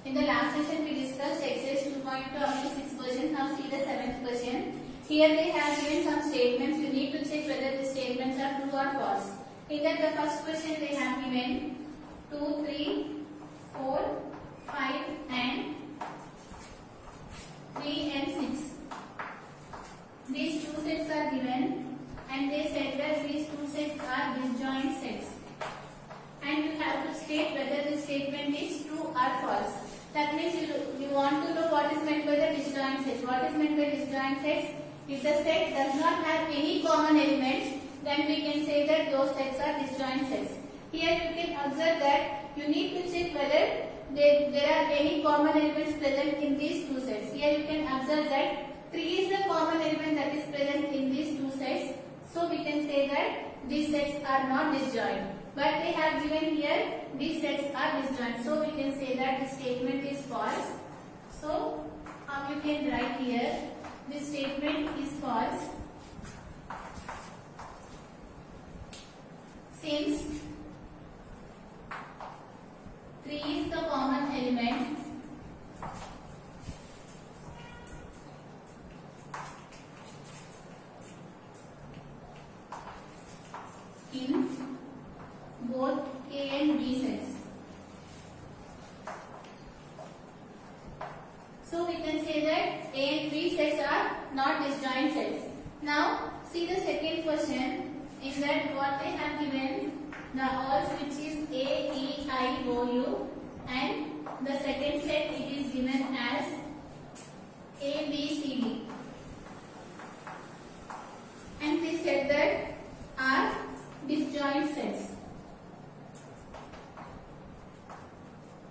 In the last session we discussed exercise 2.2 up to 6 version. Now see the 7th question. Here they have given some statements. You need to check whether the statements are true or false. In that the first question they have given 2, 3, 4, 5 and 3 and 6. These two sets are given and they said that these two sets are disjoint sets. And you have to state whether the statement is true or false. That means you want to know what is meant by the disjoint sets. What is meant by disjoint sets? If the set does not have any common elements, then we can say that those sets are disjoint sets. Here you can observe that you need to check whether there are any common elements present in these two sets. Here you can observe that 3 is the common element that is present in these two sets. So we can say that these sets are not disjoint. But they have given here these sets are disjoint. So we can say that the statement is false. So you can write here this statement is false since 3 is the common element in both A and B sets. So we can say that A and B sets are not disjoint sets. Now see the second question is that what they have given the alls which is A, E, I, O, U and the second set it is given as A, B, C, D. And they said that are disjoint sets.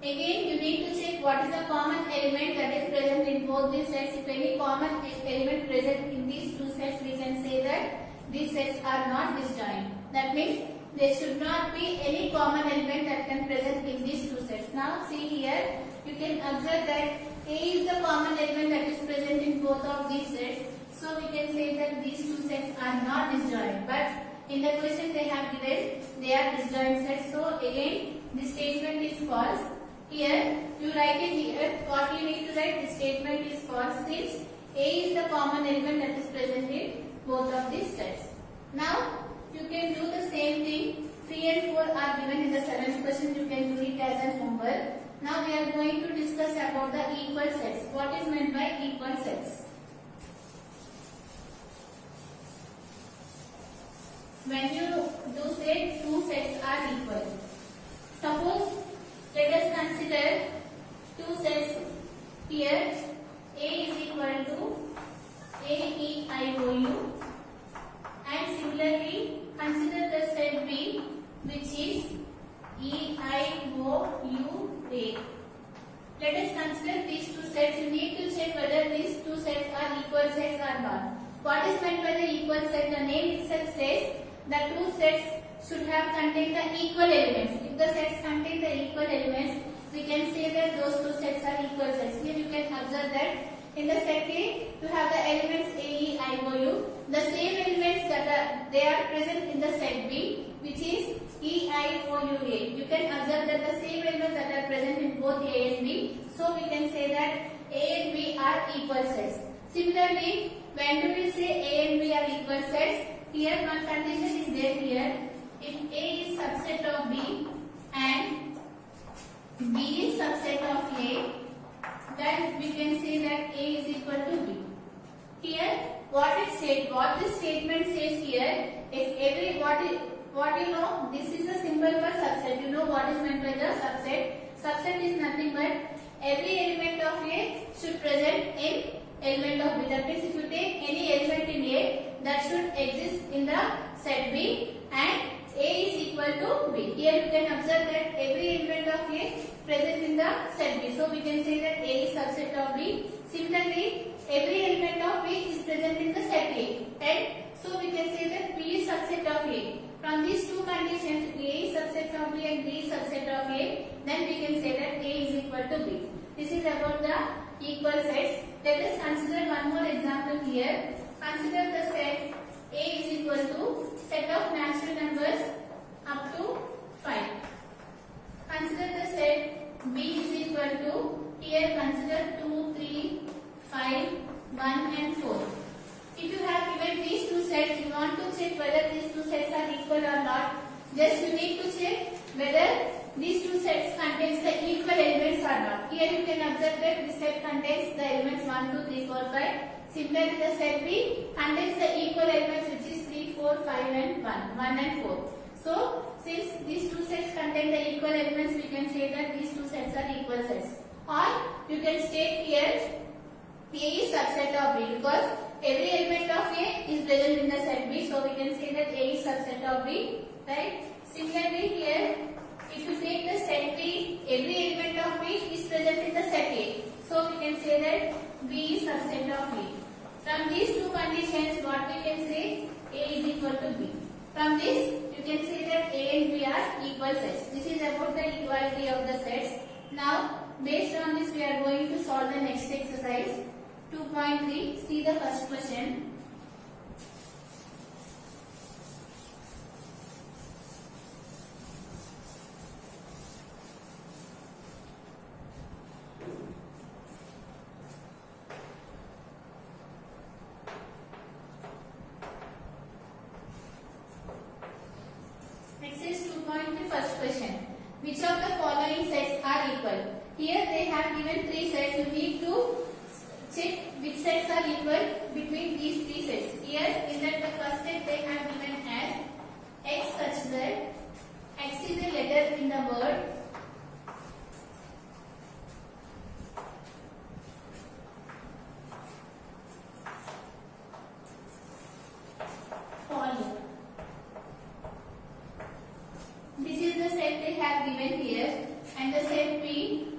Again, you need to check what is the common element that is present in both these sets. If any common element present in these two sets, we can say that these sets are not disjoint. That means there should not be any common element that can present in these two sets. Now see here, you can observe that A is the common element that is present in both of these sets. So we can say that these two sets are not disjoint. But in the question they have given, they are disjoint sets. So again, this statement is false. Here, you write it here. What you need to write, the statement is false since A is the common element that is present in both of these sets. Now, you can do the same thing. 3 and 4 are given in the 7th question. You can do it as an homework. Now, we are going to discuss about the equal sets. What is meant by equal sets? When you do say two sets are equal. Suppose, let us consider two sets here. A is equal to A, E, I, O, U. And similarly, consider the set B which is E, I, O, U, A. Let us consider these two sets. You need to check whether these two sets are equal sets or not. What is meant by the equal set? The name itself says the two sets should have contained the equal elements. If the sets contain the equal elements, we can say that those two sets are equal sets. Here you can observe that in the set A, you have the elements A, E, I, O, U. The same elements that are present in the set B, which is E, I, O, U, A. You can observe that the same elements that are present in both A and B. So we can say that A and B are equal sets. Similarly, when do we say A and B are equal sets? Here one condition is there here. If A is subset of B and B is subset of A, then we can say that A is equal to B. Here, what this statement says here is what you know, this is the symbol for subset. You know what is meant by the subset. Subset is nothing but every element of A should present in element of B. That means if you take any element in A, that should exist in the set B and A is equal to B. Here you can observe that every element of A present in the set B. So we can say that A is subset of B. Similarly, every element of B is present in the set A. And so we can say that B is subset of A. From these two conditions, A is subset of B and B is subset of A, then we can say that A is equal to B. This is about the equal sets. Let us consider one more example here. Consider the set A is equal to set of natural numbers up to 5. Consider the set B is equal to here consider 2, 3, 5, 1 and 4. If you have given these two sets, you want to check whether these two sets are equal or not. Just you need to check whether these two sets contains the equal elements or not. Here you can observe that this set contains the elements 1, 2, 3, 4, 5. Similarly, the set B contains the equal elements which is 3, 4, 5 and 1 and 4. So, since these two sets contain the equal elements, we can say that these two sets are equal sets. Or you can state here A is subset of B, because every element of A is present in the set B. So, we can say that A is subset of B, right? Similarly, here if you take the set B, every element of B is present in the set A. So, we can say that B is subset of A. From these two conditions, what we can say? A is equal to B. From this, you can say that A and B are equal sets. This is about the equality of the sets. Now, based on this, we are going to solve the next exercise. 2.3. See the first question. First question. Which of the following sets are equal? Here they have given three sets. You need to check which sets are equal between these three sets. Here in that the first set they have given as x such that x is a letter in the word follow. This is the set they have given here, and the set B,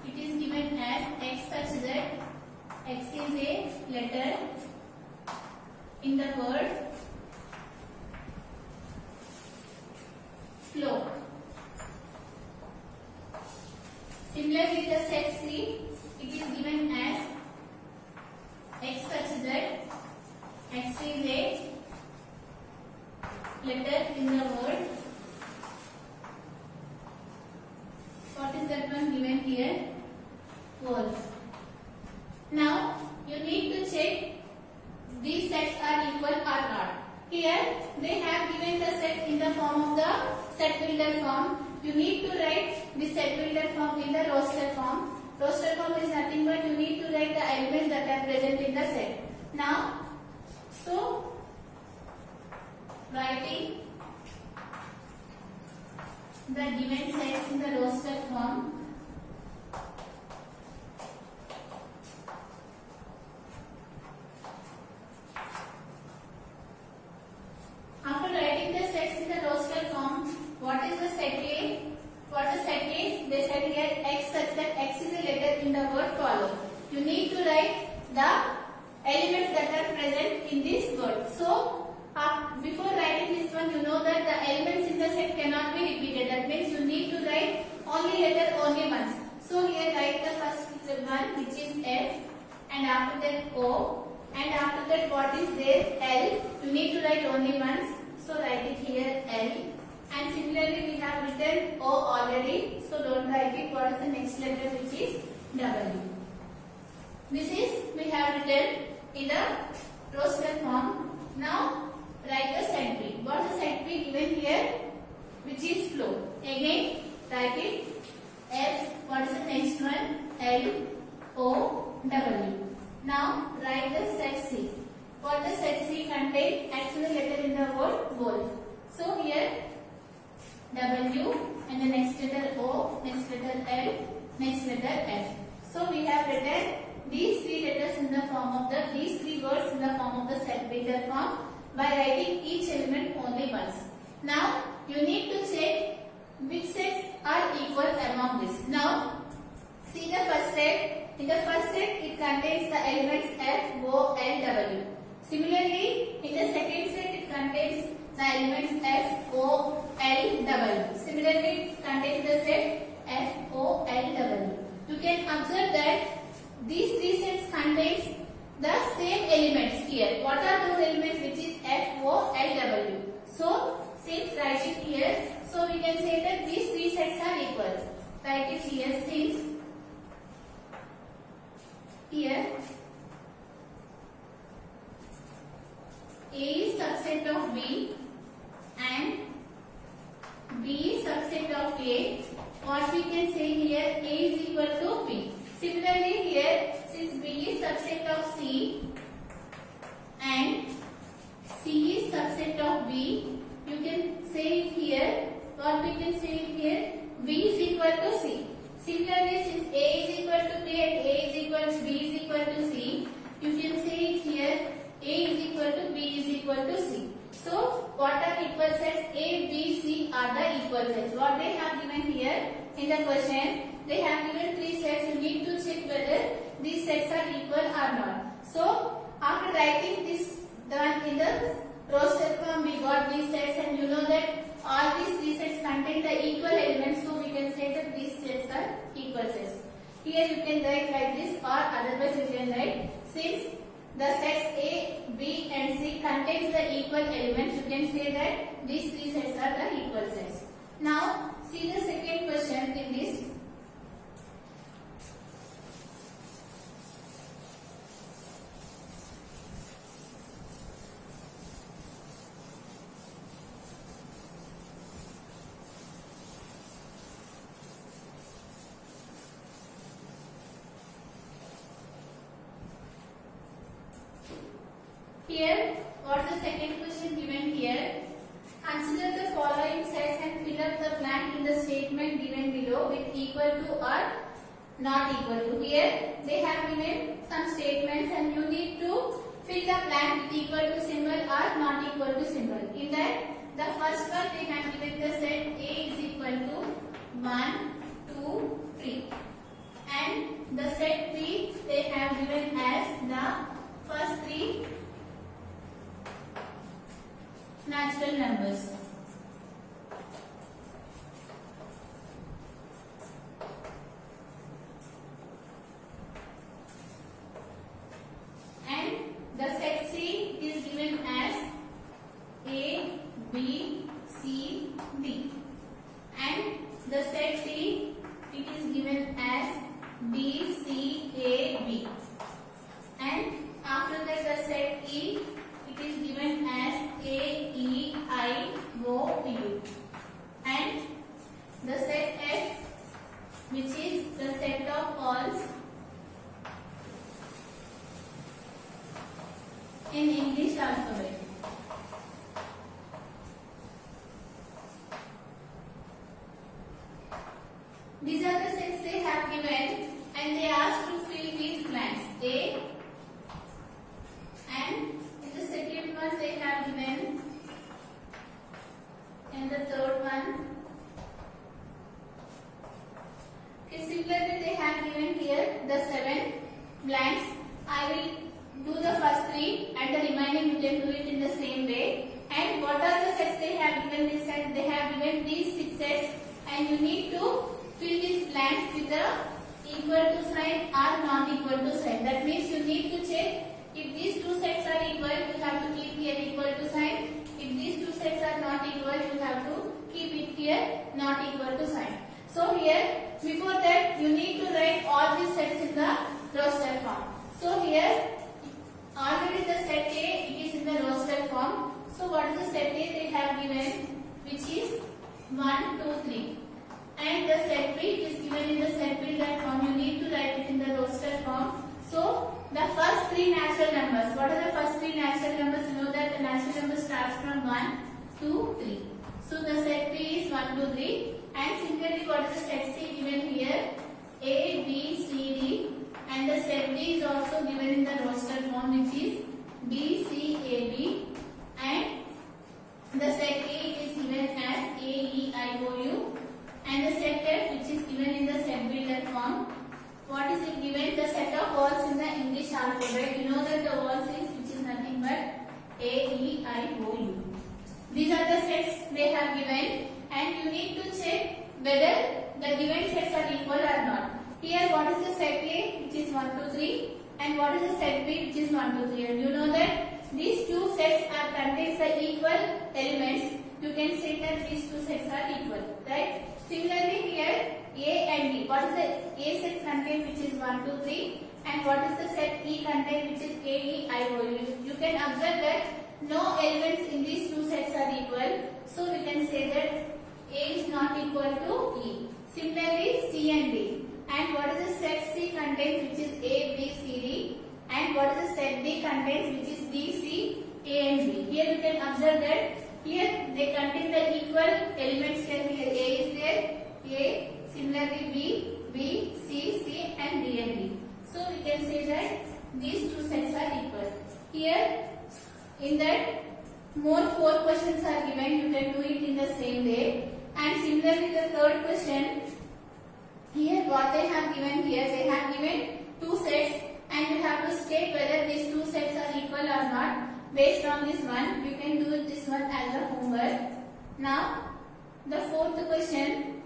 it is given as x such that x is a letter in the word flow. Similarly, the set C, it is given as x such that x is a letter in the word. What is that one given here? Wolf. Now, you need to check these sets are equal or not. Here, they have given the set in the form of the set builder form. You need to write the set builder form in the roster form. Roster form is nothing but you need to write the elements that are present in the set. Now, so, writing the given sets in the roster form, after writing the sets in the roster form, what is the set A? What the set is? They said here x such that x is a letter in the word follow. You need to write the elements that are present in this word. So, before writing this one, you know that the elements in the set cannot be repeated. That means you need to write only letter only once. So here write the first one, which is F, and after that O, and after that what is there? L. You need to write only once. So write it here L. And similarly we have written O already. So don't write it. What is the next letter, which is W? This is we have written in the roster form. Now write the set B. What is the set B given here? Which is flow. Again write it F. What is the next one? L, O, W. Now write the set C. What the set C contain? Actually letter in the word wolf. So here W and the next letter O, next letter L, next letter F. So we have written these three letters in the form of these three words in the form of the set builder form by writing each element only once. Now you need to check which sets are equal among this. Now see the first set. In the first set it contains the elements F, O, L, W. Similarly in the second set it contains the elements F, O, L, W. Similarly it contains the set F, O, L, W. You can observe that these three sets contains the same elements here. What are those elements? Which is F, O, L, W. So since write it here, so we can say that these three sets are equal. Write it here since here A is subset of B and B is subset of A, what we can say here, A is equal to B. Similarly here, since B is subset of C and C is subset of B, you can say it here, what we can say it here, B is equal to C. Similarly, since A is equal to B and A is equal to B is equal to C, you can say it here, A is equal to B is equal to C. So, what are equal sets? A, B, C are the equal sets. What they have given here in the question, they have given 3 sets. You need to check whether these sets are equal or not. So, after writing this one in the roster form, we got these sets, and you know that all these 3 sets contain the equal elements. So, we can say that these sets are equal sets. Here you can write like this, or otherwise you can write, since the sets A, B and C contains the equal elements, you can say that these 3 sets are the equal sets. Now, see the second question in this. Here, what's the second question given here? Consider the following sets and fill up the blank in the statement given below with equal to or not equal to. Here, they have given some statements and you need to fill the blank with equal to symbol or not equal to symbol. In that, the first one they have given the set A is equal to 1, 2, 3. And the set B they have given as the first 3 natural numbers. And the set C is given as A, B, C, D. And the set D it is given as B, C, A, B. And after that the set E it is given as A, E, I, O, U. And the set F, which is the set of alls in English alphabet. These are the sets they have given and they asked to fill these blanks. A, and in the second one they have given, and the third one. Okay, similarly they have given here the 7 blanks. I will do the first 3 and the remaining you can do it in the same way. And what are the sets they have given? This set they have given these 6 sets and you need to fill these blanks with the equal to sign or not equal to sign. That means you need to check if these 2 sets are equal, you have to keep here equal to sign. If these 2 sets are not equal, you have to keep it here not equal to sign. So here, before that, you need to write all these sets in the roster form. So here, already the set A it is in the roster form. So what is the set A they have given, which is 1, 2, 3. And the set B is given in the set B form. You need to write it in the roster form. So the first 3 natural numbers. What are the first 3 natural numbers? You know that the natural number starts from 1, 2, 3. So the set B is 1, 2, 3. And similarly, what is the set C given here? A, B, C, D. And the set D is also given in the roster form, which is B, C, A, B. And the set A is given as A, E, I, O, U. And the set F, which is given in the set builder form. What is it given? The set of words in the English alphabet. You know that the words is which is nothing but A, E, I, O, U. These are the sets they have given and you need to check whether the given sets are equal or not. Here what is the set A, which is 1, 2, 3, and what is the set B, which is 1, 2, 3. And you know that these 2 sets are contains the equal elements. You can say that these 2 sets are equal, right? Similarly here A and B. What is the A set contain which is 1, 2, 3, and what is the set E contain which is A, E, I, O. You can observe that no elements in these two sets are equal. So we can say that A is not equal to E. Similarly, C and D. And what is the set C contains which is A, B, C, D, and what is the set D contains which is D, C, A and B. Here you can observe that here they contain the equal elements. Here A is there, A, similarly B, B, C, C and D and D. So we can say that these two sets are equal. Here in that more 4 questions are given, you can do it in the same way. And similarly the third question, here what they have given here, they have given 2 sets and you have to state whether these 2 sets are equal or not. Based on this one, you can do this one as a homework. Now the fourth question,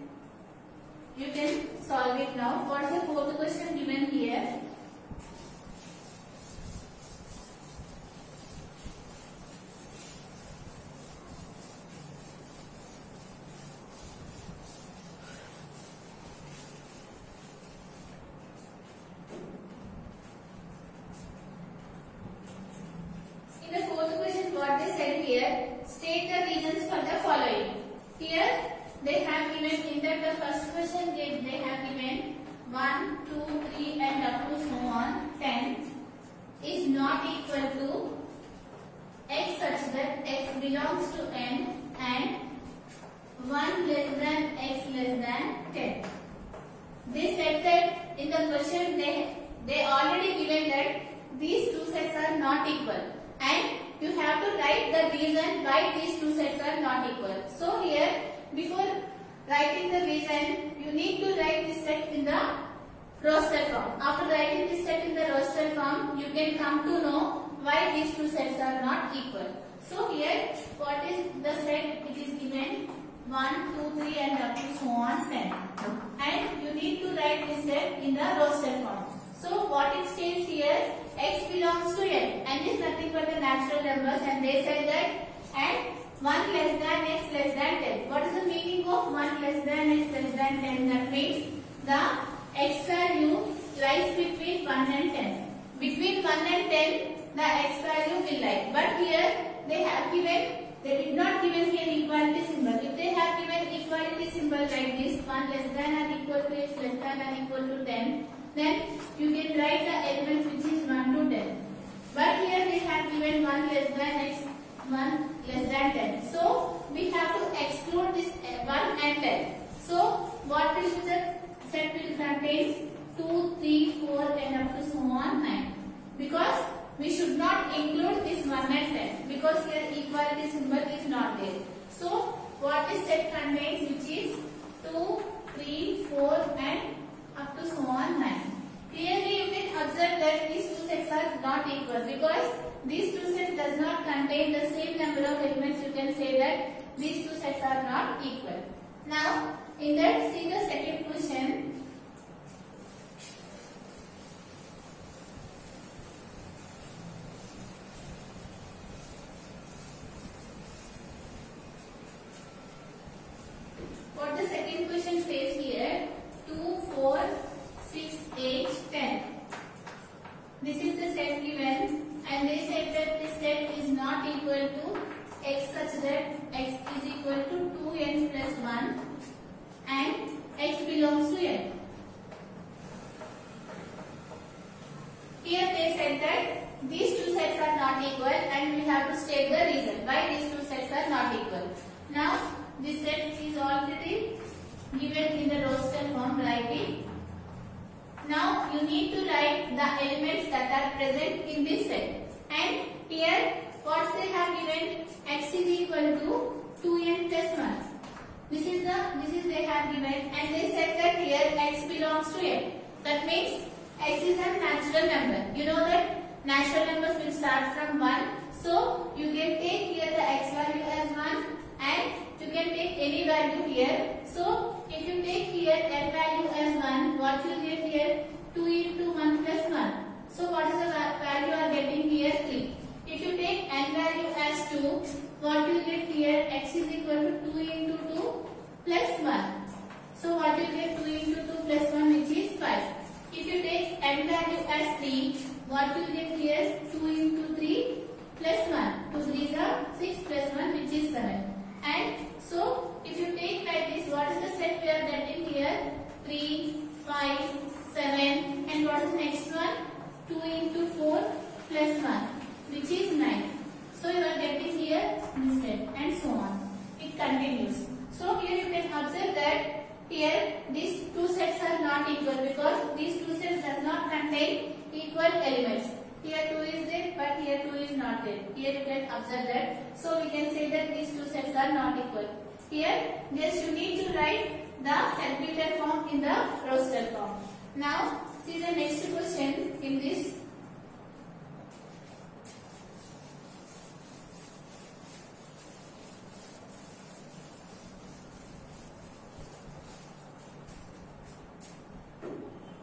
you can solve it now. What is the fourth question given here? What they said here, state the reasons for the following. Here they have given in that the first question they have given 1, 2, 3 and up to so on 10 is not equal to x such that x belongs to n and 1 less than x less than 10. They said that in the question they already given that these two sets are not equal and you have to write the reason why these two sets are not equal. So here, before writing the reason, you need to write this set in the roster form. After writing this set in the roster form, you can come to know why these two sets are not equal. So here, what is the set? It is given 1, 2, 3 and up to so on 10. And you need to write this set in the roster form. So what it states here, x belongs to n. N is nothing but the natural numbers and they said that and 1 less than x less than 10. What is the meaning of 1 less than x less than 10? That means the x value lies between 1 and 10. Between 1 and 10 the x value will lie. But here they have given, they did not given here equality symbol. If they have given equality symbol like this, 1 less than or equal to x less than or equal to 10, then you can write the elements which is 1 to 10. But here they have given 1 less than x, 1 less than 10. So we have to exclude this 1 and 10. So what will be the set will contain 2, 3, 4 and up to so on 9. Because we should not include this 1 and 10 because here equality symbol is not there. So what this set contains which is 2, 3, 4 and up to so on 9. Clearly you can observe that these two sets are not equal because these two sets does not contain the same number of elements. You can say that these two sets are not equal. Now in that, see the second question. What the second question says here, 2, 4, 6, 8, 10. This is the set given and they said that this set is not equal to x such that x is equal to 2n plus 1 and x belongs to n. Here they said that these two sets are not equal and we have to state the reason why these two sets are not equal. Now this set is already given in the roster form, write it. Now you need to write the elements that are present in this set. And here what they have given, x is equal to 2n plus 1. This is they have given and they said that here x belongs to n. That means x is a natural number. You know that natural numbers will start from 1. So you can take here the x value as 1 and you can take any value here. So if you take here n value as 1, what you get here? 2 into 1 plus 1. So what is the value you are getting here? 3. If you take n value as 2, what you get here? X is equal to 2 into 2 plus 1. So what you get? 2 into 30. What you get here? 2 into 3 plus 1. 2 3 is 6 plus 1, which is 7. And so if you take like this, what is the set we are getting here? 3, 5, 7, and what is the next one? 2 into 4 plus 1, which is 9. So you are getting here this set, and so on. It continues. So here you can observe that here these two sets are not equal because these two sets does not contain equal elements. Here 2 is there, but here 2 is not there. Here you can observe that. So we can say that these two sets are not equal. Here, just you need to write the calculator form in the roster form. Now, see the next question in this.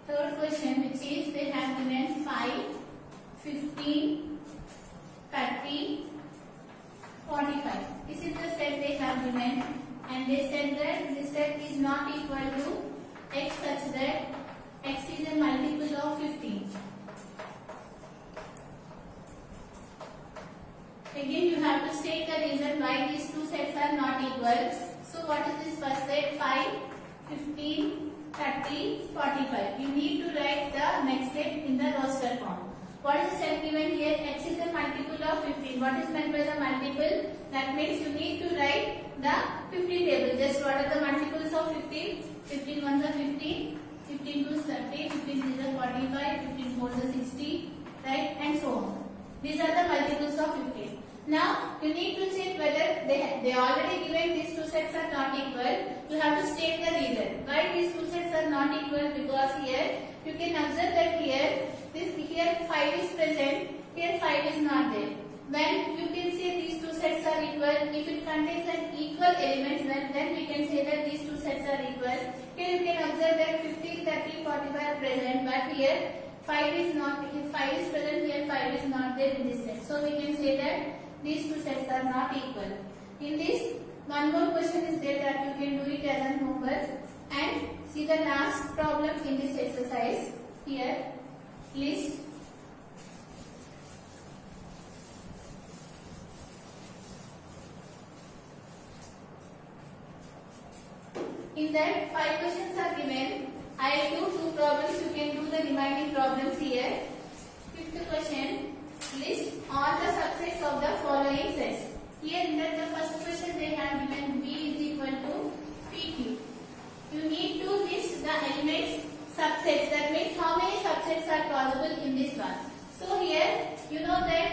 Third question, which is they have given 5, 15, 30, 45. This is the set they have given, and they said that this set is not equal to x such that x is a multiple of 15. Again, you have to state the reason why these two sets are not equal. So what is this first set? 5, 15, 30, 45. You need to write the next set in the roster form. What is the set given here? X is a multiple of 15. What is meant by the multiple? That means you need to write the 15 table. Just what are the multiples of 15? 15 ones are 15, 15 2 is 30, 15 3 is 45, 15 4 is 60, right? And so on. These are the multiples of 15. Now you need to check whether they already given these two sets are not equal. You have to state the reason why these two sets are not equal, because here you can observe that here 5 is present, here 5 is not there. When you can say these two sets are equal, if it contains an equal elements, then we can say that these two sets are equal. Here you can observe that 15, 30, 45 are present, but here 5 is not. If 5 is present, here 5 is not there in this set. So we can say that these two sets are not equal. In this, one more question is there that you can do it as an homework. And see the last problem in this exercise. Here, list in that 5 questions are given. I will do 2 problems. You can do the remaining problems here. 5th question, list all the subsets of the following sets. Here in that the first question they have given B is equal to PQ. You need to list the elements subsets. That means how many subsets are possible in this one. So here you know that